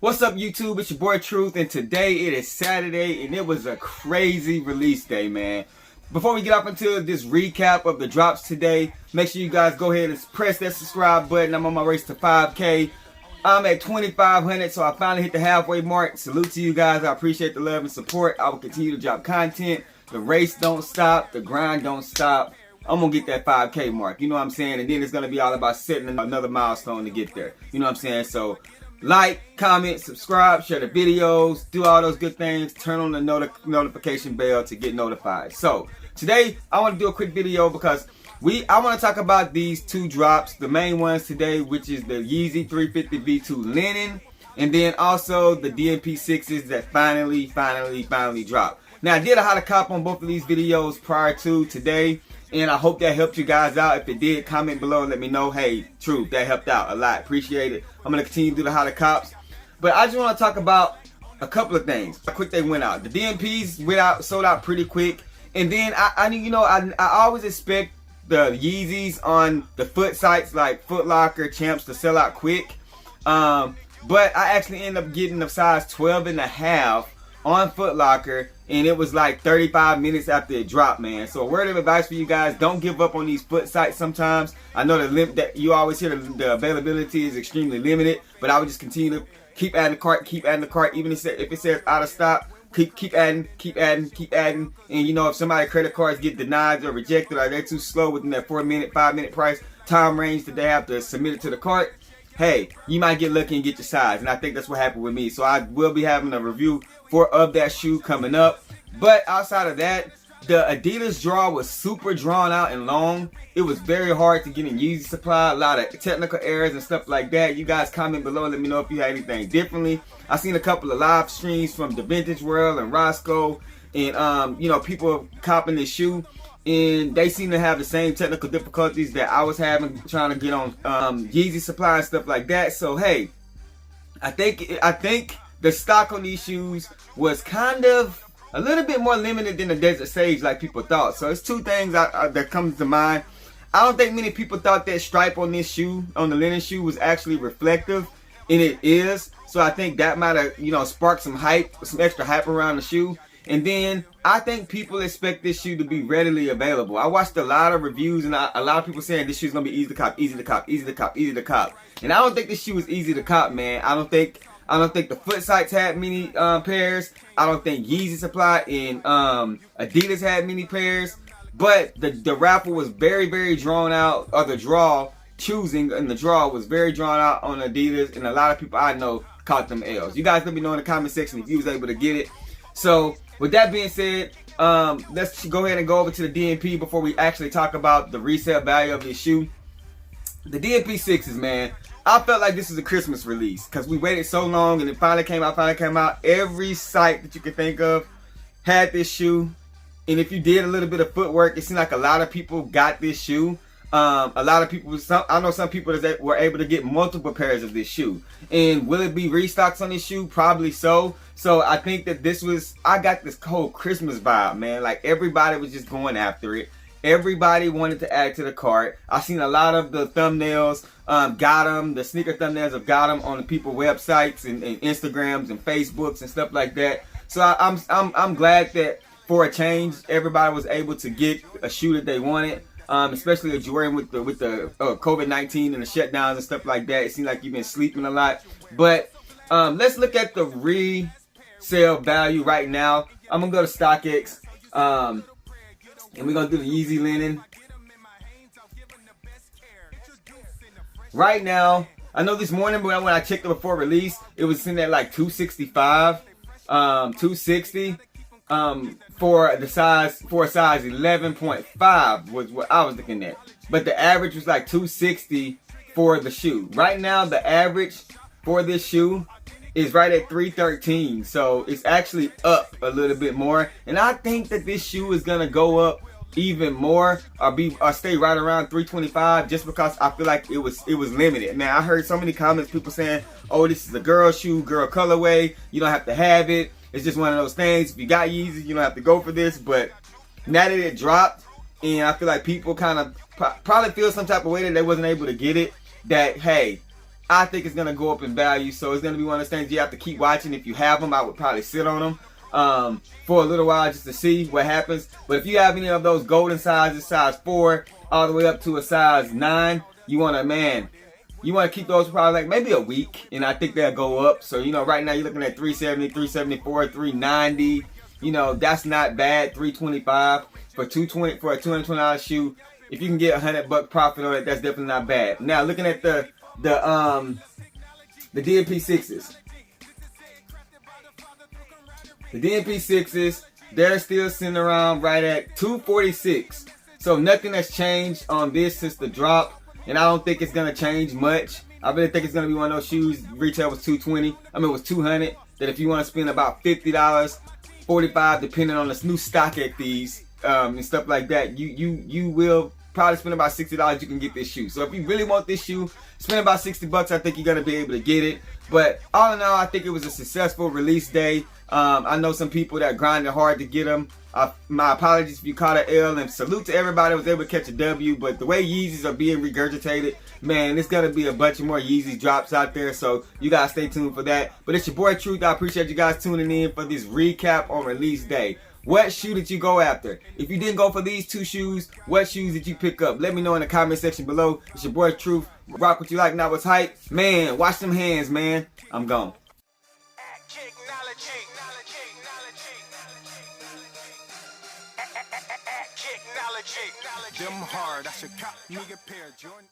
What's up, YouTube? It's your boy Truth, and today it is Saturday, and it was a crazy release day, man. Before we get up into this recap of the drops today, make sure you guys go ahead and press that subscribe button. I'm on my race to 5K. I'm at 2,500, so I finally hit the halfway mark. Salute to you guys. I appreciate the love and support. I will continue to drop content. The race don't stop. The grind don't stop. I'm going to get that 5K mark. You know what I'm saying? And then it's going to be all about setting another milestone to get there. You know what I'm saying? So like, comment, subscribe, share the videos, do all those good things, turn on the notification bell to get notified. So today I want to do a quick video because I want to talk about these two drops, the main ones today, which is the Yeezy 350 V2 Linen, and then also the DMP 6s that finally dropped. Now I did a how to cop on both of these videos prior to today, and I hope that helped you guys out. If it did, comment below and let me know. Hey, Truth, that helped out a lot. Appreciate it. I'm going to continue to do the how to cops. But I just want to talk about a couple of things. How quick they went out. The DMPs went out, sold out pretty quick. And then, I always expect the Yeezys on the foot sites like Foot Locker, Champs to sell out quick. But I actually ended up getting a size 12.5 on Foot Locker, and it was like 35 minutes after it dropped, man. So a word of advice for you guys: don't give up on these foot sites sometimes. I know that you always hear the availability is extremely limited, but I would just continue to keep adding the cart, even if it says out of stock. Keep adding, and you know, if somebody's credit cards get denied or rejected, or they're too slow within that 4-minute, 5-minute price time range that they have to submit it to the cart, hey, you might get lucky and get your size. And I think that's what happened with me. So I will be having a review of that shoe coming up. But outside of that, the Adidas draw was super drawn out and long. It was very hard to get in Yeezy supply. A lot of technical errors and stuff like that. You guys comment below and let me know if you had anything differently. I seen a couple of live streams from the Vintage World and Roscoe, and you know, people copping this shoe, and they seem to have the same technical difficulties that I was having trying to get on Yeezy supply and stuff like that. So hey, I think the stock on these shoes was kind of a little bit more limited than the Desert Sage like people thought. So it's two things that comes to mind. I don't think many people thought that stripe on this shoe, on the linen shoe, was actually reflective, and it is. So I think that might have, you know, sparked some hype, some extra hype around the shoe. And then I think people expect this shoe to be readily available. I watched a lot of reviews, and a lot of people saying this shoe's gonna be easy to cop, easy to cop, easy to cop, easy to cop. And I don't think this shoe is easy to cop, man. I don't think the foot sites had many pairs. I don't think Yeezy Supply and Adidas had many pairs. But the raffle was very drawn out, or the draw, choosing in the draw was very drawn out on Adidas, and a lot of people I know caught them L's. You guys let me know in the comment section if you was able to get it. So with that being said, let's go ahead and go over to the DMP before we actually talk about the resale value of this shoe. The DMP 6s, man, I felt like this was a Christmas release because we waited so long and it finally came out. Every site that you can think of had this shoe. And if you did a little bit of footwork, it seemed like a lot of people got this shoe. A lot of people, I know some people that were able to get multiple pairs of this shoe. And will it be restocks on this shoe? Probably so. So I think that I got this whole Christmas vibe, man. Like everybody was just going after it. Everybody wanted to add to the cart. I seen a lot of the thumbnails the sneaker thumbnails have got them on the people websites and Instagrams and Facebooks and stuff like that. So I'm glad that for a change, everybody was able to get a shoe that they wanted. Especially during with the COVID-19 and the shutdowns and stuff like that. It seems like you've been sleeping a lot. But let's look at the resale value right now. I'm gonna go to StockX, and we're gonna do the Yeezy Linen. Right now, I know this morning when I checked it before release, it was sitting at like 265, 260. For a size 11.5 was what I was looking at, but the average was like 260 for the shoe. Right now the average for this shoe is right at 313, so it's actually up a little bit more, and I think that this shoe is gonna go up even more, or stay right around 325, just because I feel like it was limited. Now I heard so many comments, people saying, oh, this is a girl shoe, girl colorway, you don't have to have it. It's just one of those things. If you got Yeezy, you don't have to go for this. But now that it dropped, and I feel like people kind of probably feel some type of way that they wasn't able to get it, that hey, I think it's gonna go up in value. So it's gonna be one of those things you have to keep watching. If you have them, I would probably sit on them for a little while just to see what happens. But if you have any of those golden sizes, size 4 all the way up to a size 9, you want to keep those probably like maybe a week, and I think they'll go up. So, you know, right now you're looking at 370, 374, 390. You know, that's not bad. 325 for a $220 shoe. If you can get $100 profit on it, that's definitely not bad. Now, looking at the DMP6s. The DMP6s, they're still sitting around right at $246. So nothing has changed on this since the drop, and I don't think it's gonna change much. I really think it's gonna be one of those shoes. Retail was $220. I mean, it was $200. That if you want to spend about $50, $45, depending on the new stock at these and stuff like that, you will probably spend about $60. You can get this shoe. So if you really want this shoe, spend about $60. I think you're gonna be able to get it. But all in all, I think it was a successful release day. I know some people that grinded hard to get them. My apologies if you caught an L, and salute to everybody that was able to catch a W. But the way Yeezys are being regurgitated, man, there's gonna be a bunch of more Yeezy drops out there. So you guys stay tuned for that. But it's your boy Truth. I appreciate you guys tuning in for this recap on release day. What shoe did you go after? If you didn't go for these 2 shoes, what shoes did you pick up? Let me know in the comment section below. It's your boy Truth. Rock what you like, not what's hype. Man, wash them hands, man. I'm gone. Them hard, I should cop me a pair of Jordan.